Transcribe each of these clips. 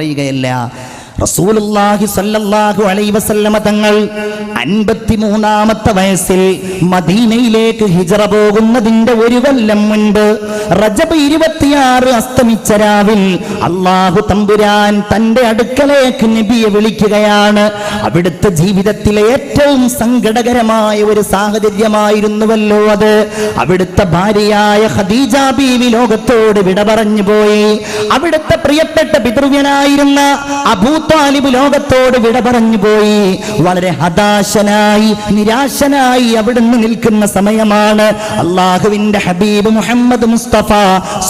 പറയുകയല്ല. റസൂലുള്ളാഹി സ്വല്ലല്ലാഹു അലൈഹി വസല്ലമ തങ്ങൾ 53-ാമത്തെ വയസ്സിൽ മദീനയിലേക്ക് ഹിജ്റ പോകുന്നതിന്റെ ഒരു കൊല്ലം മുൻപ് റജബ് 26 അസ്തമിച്ച രാവിൽ അല്ലാഹു തമ്പുരാൻ തന്റെ അടുക്കലേക്ക് നബിയെ വിളിക്കുകയാണ്. അവിടുത്തെ ജീവിതത്തിലെ ഏറ്റവും സങ്കടകരമായ ഒരു സാഹചര്യമായിരുന്നുവല്ലോ അത്. അവിടുത്തെ ഭാര്യയായ ഖദീജ ബീവി ലോകത്തോട് വിട പറഞ്ഞു പോയി. അവിടുത്തെ പ്രിയപ്പെട്ട പിതൃവ്യനായിരുന്ന അബൂ താലിബ് ലോകത്തോട് വിട പറഞ്ഞു പോയി. വളരെ ഹതാശനായി നിരാശനായി അവിടുന്ന് നിൽക്കുന്ന സമയമാണ് അള്ളാഹുവിന്റെ ഹബീബ് മുഹമ്മദ് മുസ്തഫ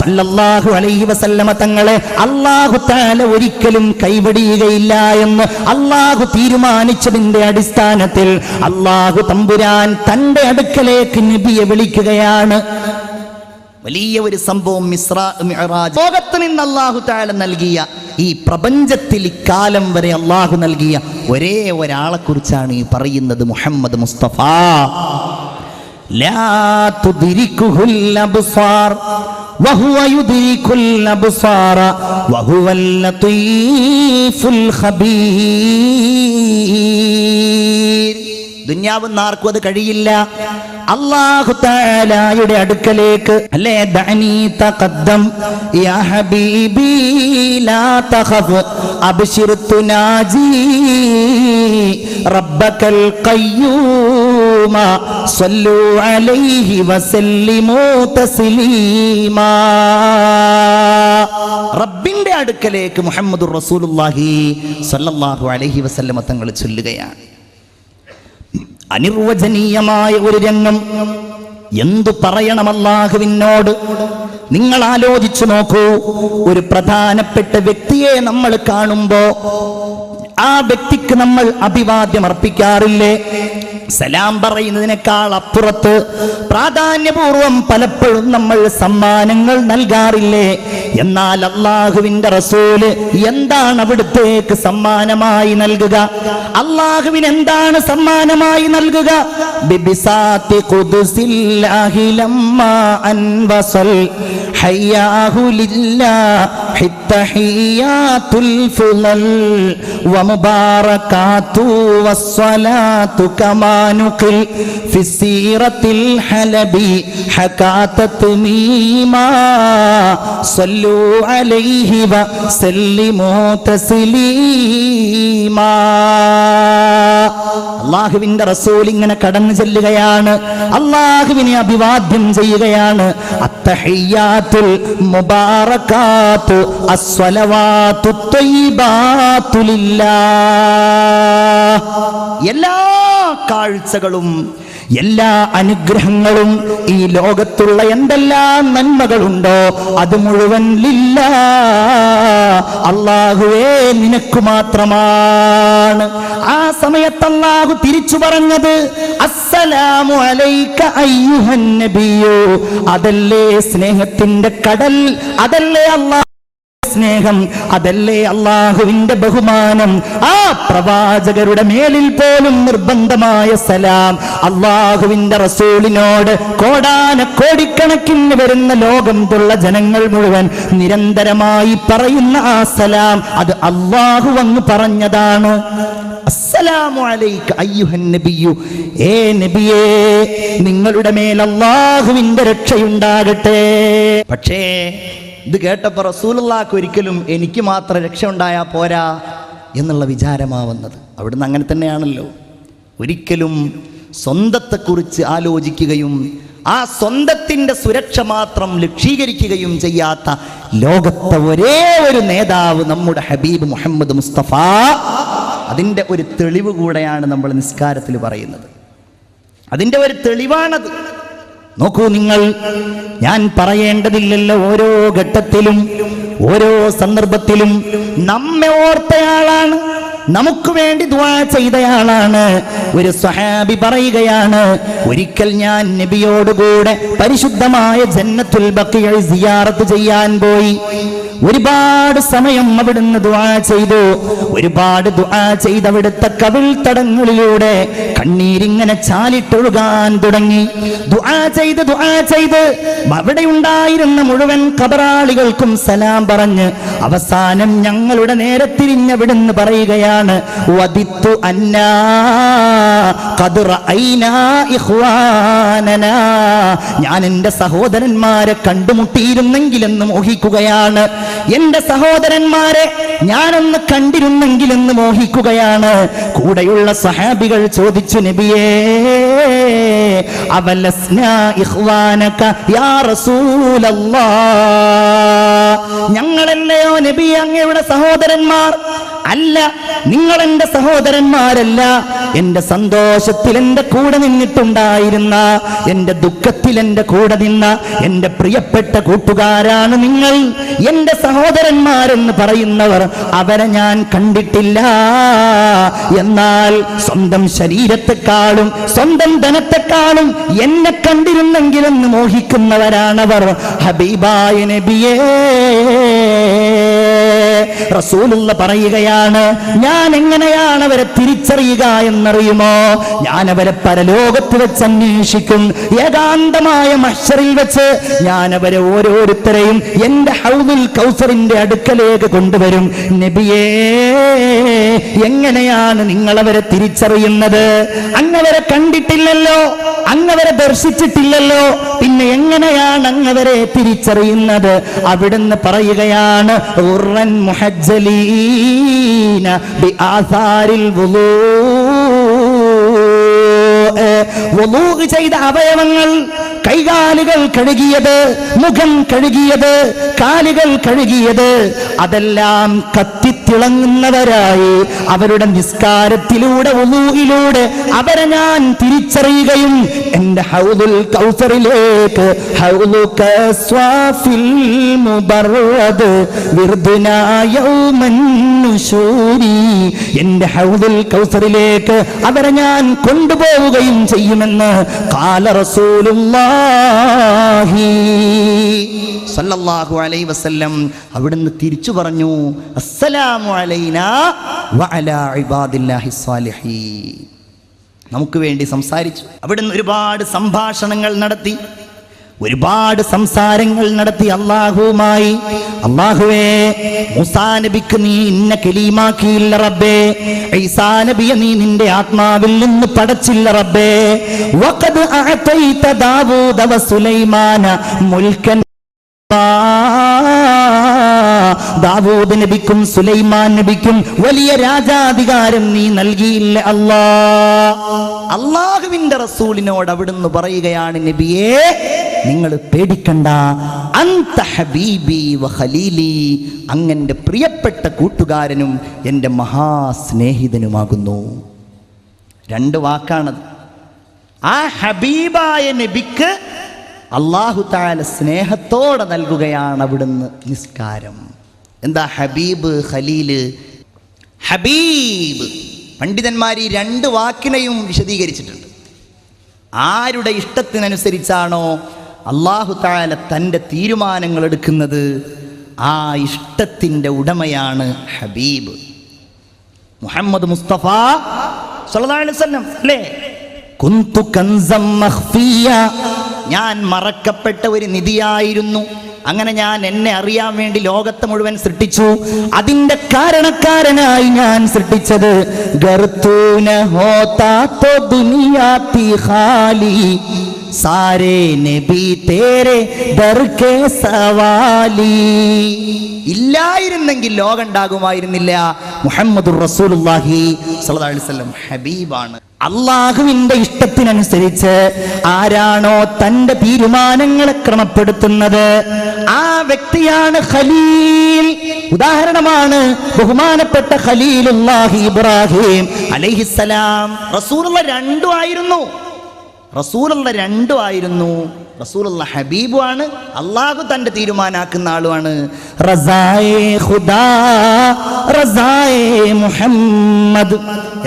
സല്ലല്ലാഹു അലൈഹി വസല്ലമ തങ്ങളെ അല്ലാഹു തആല ഒരിക്കലും കൈവടിയുകയില്ല എന്ന് അല്ലാഹു തീരുമാനിച്ചതിന്റെ അടിസ്ഥാനത്തിൽ അല്ലാഹു തമ്പുരാൻ തന്റെ അടുക്കലേക്ക് നബിയെ വിളിക്കുകയാണ്. വലിയ ഒരു സംഭവം. ഇസ്രാ മിഅ്റാജ്. ലോകത്ത് നിന്ന് അല്ലാഹു തആല നൽകിയ, ഈ പ്രപഞ്ചത്തിൽ ഇക്കാലം വരെ അല്ലാഹു നൽകിയ ഒരേ ഒരാളെ കുറിച്ചാണ് ഈ പറയുന്നത്. മുഹമ്മദ് മുസ്തഫ. ലാ തുദ്രികുൽ അബ്സാർ വഹുവ യുദ്രികുൽ അബ്സാറ വഹുവൽ ലതീഫുൽ ഖബീർ. ദുനിയാവിൽ ആർക്കും അത് കഴിയില്ല. അല്ലാഹു തആലയുടെ അടുക്കലേക്ക് അല്ലേ ദഅനി തഖദ്ദം യാ ഹബീബി ലാ തഖഫ് അബ്ശിർ തുനാജി റബ്ബകൽ ഖയ്യൂമ സ്വല്ലു അലൈഹി വസല്ലിമു തസ്ലീമാ. റബ്ബിന്റെ അടുക്കലേക്ക് മുഹമ്മദുർ റസൂലുള്ളാഹി സ്വല്ലല്ലാഹു അലൈഹി വസല്ലമ തങ്ങൾ ചൊല്ലുകയാണ്. അനിർവചനീയമായ ഒരു രംഗം. എന്തു പറയണം അല്ലാഹുവിനോട്? നിങ്ങൾ ആലോചിച്ചു നോക്കൂ. ഒരു പ്രധാനപ്പെട്ട വ്യക്തിയെ നമ്മൾ കാണുമ്പോ ആ വ്യക്തിക്ക് നമ്മൾ അഭിവാദ്യം അർപ്പിക്കാറില്ലേ? സലാം പറയുന്നതിനേക്കാൾ അപ്പുറത്ത് പ്രാധാന്യപൂർവം പലപ്പോഴും നമ്മൾ സമ്മാനങ്ങൾ നൽകാറില്ലേ? എന്നാൽ അല്ലാഹുവിന്റെ റസൂല് എന്താണ് അവിടുത്തേക്ക് സമ്മാനമായി നൽകുക? അല്ലാഹുവിന് എന്താണ് സമ്മാനമായി നൽകുക? ബിബിസാത്തി ഖുദ്സില്ലാഹി ലമ്മാ അൻവസൽ ഹയ്യാഹു ലില്ലാഹി തഹിയാത്തുൽ ഫുളൽ വമുബാറകാതു വസ്സലാത്തു കമാ നുഖിൽ ഫിസീറത്തിൽ ഹലബി ഹകാതത് മീമാ സല്ലു അലൈഹി വസല്ലിമു തസ്ലീമാ. അല്ലാഹുവിന്റെ റസൂൽ ഇങ്ങനെ കടന്നു ചെല്ലുകയാണ്. അല്ലാഹുവിനെ അഭിവാദ്യം ചെയ്യുകയാണ്. അത്തഹിയ്യാത്തുൽ മുബാറകാത്തു അസ്സലവാത്തു ത്വയ്യിബാത്തു ലില്ലാഹ്. എല്ലാ കാഴ്ചകളും എല്ലാ അനുഗ്രഹങ്ങളും ഈ ലോകത്തുള്ള എന്തെല്ലാം നന്മകളുണ്ടോ അത് മുഴുവൻ ലില്ലാഹ്, അല്ലാഹുവേ നിനക്ക് മാത്രമാണ്. ആ സമയത്ത് അല്ലാഹു തിരിച്ചു പറഞ്ഞത് അസ്സലാമു അലൈക അയ്യുഹൻ നബിയ്യു. അതല്ലേ സ്നേഹത്തിന്റെ കടൽ, അതല്ലേ അല്ലാഹു സ്നേഹം, അതല്ലേ അല്ലാഹുവിന്റെ ബഹുമാനം. ആ പ്രവാചകരുടെ മേലിൽ പോലും നിർബന്ധമായ സലാം അല്ലാഹുവിന്റെ റസൂലിനോട് കോടാനക്കോടിക്കണക്കിന് വരുന്ന ലോകത്തുള്ള ജനങ്ങൾ മുഴുവൻ നിരന്തരമായി പറയുന്ന ആ സലാം അത് അല്ലാഹു അങ്ങ് പറഞ്ഞതാണ്. അസ്സലാമു അലൈക അയ്യുഹൻ നബിയ്യു. ഏ നബിയേ, നിങ്ങളുടെ മേൽ അല്ലാഹുവിന്റെ രക്ഷയുണ്ടാകട്ടെ. പക്ഷേ ഇത് കേട്ടപ്പോൾ റസൂലുള്ളാഹിക്ക് ഒരിക്കലും എനിക്ക് മാത്രം രക്ഷ ഉണ്ടായാൽ പോരാ എന്നുള്ള വിചാരമാവുന്നത്. അവിടുന്ന് അങ്ങനെ തന്നെയാണല്ലോ. ഒരിക്കലും സ്വന്തത്തെക്കുറിച്ച് ആലോചിക്കുകയും ആ സ്വന്തത്തിൻ്റെ സുരക്ഷ മാത്രം ലക്ഷീകരിക്കുകയും ചെയ്യാത്ത ലോകത്തെ ഒരേ ഒരു നേതാവ് നമ്മുടെ ഹബീബ് മുഹമ്മദ് മുസ്തഫ. അതിൻ്റെ ഒരു തെളിവ് കൂടെയാണ് നമ്മൾ നിസ്കാരത്തിൽ പറയുന്നത്. അതിൻ്റെ ഒരു തെളിവാണത്. നോക്കൂ നിങ്ങൾ, ഞാൻ പറയേണ്ടതില്ലല്ലോ. ഓരോ ഘട്ടത്തിലും ഓരോ സന്ദർഭത്തിലും നമ്മെ ഓർത്തയാളാണ്, നമുക്ക് വേണ്ടി ദുആ ചെയ്തയാളാണ്. ഒരു സ്വഹാബി പറയുകയാണ്, ഒരിക്കൽ ഞാൻ നബിയോടുകൂടെ പരിശുദ്ധമായ ജന്നത്തുൽ ബഖീഅ സിയാറത്ത് ചെയ്യാൻ പോയി. ഒരുപാട് സമയം അവിടുന്ന് ദുആ ചെയ്തു. ഒരുപാട് ദുആ ചെയ്ത് അവിടുത്തെ കവിൾ തടങ്ങളിലൂടെ കണ്ണീരിങ്ങനെ ചാലിട്ടൊഴുകാൻ തുടങ്ങി. ദുആ ചെയ്ത് അവിടെ ഉണ്ടായിരുന്ന മുഴുവൻ ഖബറാളികൾക്കും സലാം പറഞ്ഞ് അവസാനം ഞങ്ങളുടെ നേരെ തിരിഞ്ഞവിടുന്ന് പറയുകയാണ്, വദിത്തു അന്നാ ഖദ് റഅയ്നാ ഇഖ്വാനനാ, ഞാൻ എൻ്റെ സഹോദരന്മാരെ കണ്ടുമുട്ടിയിരുന്നെങ്കിലെന്ന് മോഹിക്കുകയാണ്. എൻ്റെ സഹോദരന്മാരെ ഞാനൊന്ന് കണ്ടിരുന്നെങ്കിലെന്ന് മോഹിക്കുകയാണ്. കൂടെയുള്ള സഹാബികൾ ചോദിച്ചു, നബിയേ അവലസ്നാ ഇഖ്വാനക യാ റസൂലല്ലാഹ്, ഞങ്ങളല്ലയോ നബി അങ്ങയുടെ സഹോദരന്മാർ? അല്ല, നിങ്ങൾ എൻ്റെ സഹോദരന്മാരല്ല. എൻ്റെ സന്തോഷത്തിൽ എൻ്റെ കൂടെ നിന്നിട്ടുണ്ടായിരുന്ന, എൻ്റെ ദുഃഖത്തിൽ എൻ്റെ കൂടെ നിന്ന എൻ്റെ പ്രിയപ്പെട്ട കൂട്ടുകാരാണ് നിങ്ങൾ. എൻ്റെ സഹോദരന്മാരെന്ന് പറയുന്നവർ അവരെ ഞാൻ കണ്ടിട്ടില്ല. എന്നാൽ സ്വന്തം ശരീരത്തെക്കാളും സ്വന്തം ധനത്തെക്കാളും എന്നെ കണ്ടിരുന്നെങ്കിലെന്ന് മോഹിക്കുന്നവരാണവർ. ഹബീബായ നബിയേ, റസൂലുള്ള പറയുകയാണ്, ഞാൻ എങ്ങനെയാണ് അവരെ തിരിച്ചറിയുക എന്നറിയുമോ? ഞാൻ അവരെ പരലോകത്ത് വെച്ച് അന്വേഷിക്കും. ഏകാന്തമായ മഹ്ശറിൽ വെച്ച് ഞാൻ അവരെ ഓരോരുത്തരെയും എൻ്റെ ഹൗദുൽ കൗസറിന്റെ അടുക്കലേക്ക് കൊണ്ടുവരും. നബിയേ, എങ്ങനെയാണ് നിങ്ങൾ അവരെ തിരിച്ചറിയുന്നത്? അങ്ങവരെ കണ്ടിട്ടില്ലല്ലോ, അങ്ങവരെ ദർശിച്ചിട്ടില്ലല്ലോ, പിന്നെ എങ്ങനെയാണ് അങ്ങവരെ തിരിച്ചറിയുന്നത്? അവിടുന്ന് പറയുകയാണ്, ഉർറൻ മുഹജ്ജലീന ബിആസാരിൽ വുളൂ, വുളൂ ചെയ്ത അവയവങ്ങൾ, കൈകാലുകൾ കഴുകിയത്, മുഖം കഴുകിയത്, കാലുകൾ കഴുകിയത്, അതെല്ലാം കത്തിത്തിളങ്ങുന്നവരായി അവരുടെ നിസ്കാരത്തിലൂടെ വുളൂയിലൂടെ അവരെ ഞാൻ തിരിച്ചറിയുകയും എൻ്റെ ഹൗദുൽ കൗസറിലേക്ക്, ഹൗദുക സ്വാഫിൽ മുബറദ് വിർദുനാ യൗമൻ നുശൂരി, എൻ്റെ ഹൗദുൽ കൗസറിലേക്ക് അവരെ ഞാൻ കൊണ്ടുപോവുകയും ചെയ്യുമെന്ന് ഖാല റസൂലുള്ളാഹി സല്ലല്ലാഹു അലൈഹി വസല്ലം. അവിടുന്ന് തിരിച്ചു പറഞ്ഞു, അസ്സലാമു അലൈനാ വഅലാ ഇബാദില്ലാഹി സ്വാലിഹീൻ. നമുക്ക് വേണ്ടി സംസാരിച്ചു. അവിടുന്ന് ഒരുപാട് സംഭാഷണങ്ങൾ നടത്തി, ഒരുപാട് സംസാരങ്ങൾ നടത്തി അല്ലാഹുവുമായി. അല്ലാഹുവേ, മൂസാ നബിക്ക് നീ ഇന്ന കലീമാക്കിയില്ല റബ്ബേ, ഈസാ നബിയെ നീ നിന്റെ ആത്മാവിൽ നിന്ന് പടച്ചില്ല റബ്ബേ. വഖദ് അഅതൈത ദാവൂദ വസുലൈമാന മുൽക്കൻ, ദാവൂദ് നബിക്കും സുലൈമാൻ നബിക്കും വലിയ രാജാധികാരം നീ നൽകിയില്ല അല്ലാ. അല്ലാഹുവിന്റെ റസൂലിനോട് അവിടുന്ന് പറയുകയാണ്, നബിയേ നിങ്ങൾ പേടിക്കണ്ട, അന്ത ഹബീബി വ ഖലീലി, അങ്ങന്റെ പ്രിയപ്പെട്ട കൂട്ടുകാരനും എൻ്റെ മഹാസ്നേഹിതനുമാകുന്നു. രണ്ട് വാക്കാണത്. ആ ഹബീബായ നബിക്ക് അല്ലാഹു തആല സ്നേഹത്തോടെ നൽകുകയാണ് അവിടുന്ന് നിസ്കാരം. എന്താ ഹബീബ്, ഖലീല്? ഹബീബ് പണ്ഡിതന്മാർ ഈ രണ്ട് വാക്കിനെയും വിശദീകരിച്ചിട്ടുണ്ട്. ആരുടെ ഇഷ്ടത്തിനനുസരിച്ചാണോ അല്ലാഹു തആല തൻ്റെ തീരുമാനങ്ങൾ എടുക്കുന്നത്, ആ ഇഷ്ടത്തിൻ്റെ ഉടമയാണ് ഹബീബ്. മുഹമ്മദ് മുസ്തഫ സല്ലല്ലാഹു അലൈഹി വസല്ലം അല്ലേ, കുന്തു കൻസം മഖ്ഫിയ, ഞാൻ മറക്കപ്പെട്ട ഒരു നിധിയായിരുന്നു. അങ്ങനെ ഞാൻ എന്നെ അറിയാൻ വേണ്ടി ലോകത്തെ മുഴുവൻ സൃഷ്ടിച്ചു. അതിന്റെ കാരണക്കാരനായി ഞാൻ സൃഷ്ടിച്ചത് ഗർത്തൂന ഹോതാ തോ ദുനിയാ തി ഖാലി, സാരേ നബി തേരെ ദർ കെ സവാലി. ഇല്ലായിരുന്നെങ്കിൽ ലോകം ഉണ്ടാകുമായിരുന്നില്ല. മുഹമ്മദുർ റസൂലുള്ളാഹി സ്വല്ലല്ലാഹു അലൈഹി വസല്ലം ഹബീബാണ്. അള്ളാഹുവിന്റെ ഇഷ്ടത്തിനനുസരിച്ച് ആരാണോ തന്റെ തീരുമാനങ്ങളെ ക്രമപ്പെടുത്തുന്നത്, ആ വ്യക്തിയാണ് ഖലീൽ. ഉദാഹരണമാണ് ബഹുമാനപ്പെട്ട ഖലീലുല്ലാഹി ഇബ്രാഹിം അലൈഹിസ്സലാം. റസൂലുള്ള രണ്ടും ആയിരുന്നു. റസൂലുള്ള റസായേ മുഹമ്മദ്.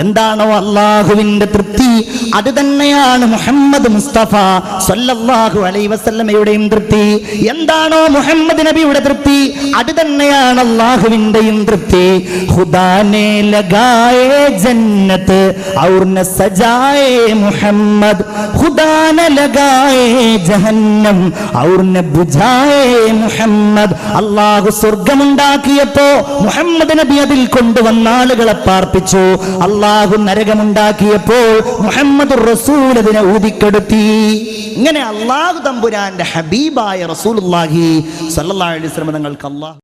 എന്താണോ അള്ളാഹുവിന്റെ തൃപ്തി അത് തന്നെയാണ് മുഹമ്മദ് മുസ്തഫ സല്ലല്ലാഹു അലൈഹി വസല്ലമയുടെയും തൃപ്തി. എന്താണോ മുഹമ്മദ് നബിയുടെ തൃപ്തി അത് തന്നെയാണ് അള്ളാഹുവിന്റെയും തൃപ്തി. ഖുദാനെ ലഗായേ ജന്നത്ത് ഔർ ന സജായേ മുഹമ്മദ്, ഖുദാനെ ലഗായേ ജഹന്നം ഔർ ന ബുജായേ മുഹമ്മദ്. അള്ളാഹു സ്വർഗമുണ്ടാക്കിയപ്പോ മുഹമ്മദ് നബി അതിൽ കൊണ്ടുവന്ന ആളുകളെ പാർപ്പിച്ചു. അള്ളാഹു നരകമുണ്ടാക്കിയപ്പോൾ മുഹമ്മദ് റസൂൽ അതിനെ ഊതിക്കെടുത്തി. ഇങ്ങനെ അള്ളാഹു തമ്പുരാന്റെ ഹബീബായ റസൂലുള്ളാഹി സ്വല്ലല്ലാഹു അലൈഹി വസല്ലം തങ്ങൾക്ക് അള്ളാഹു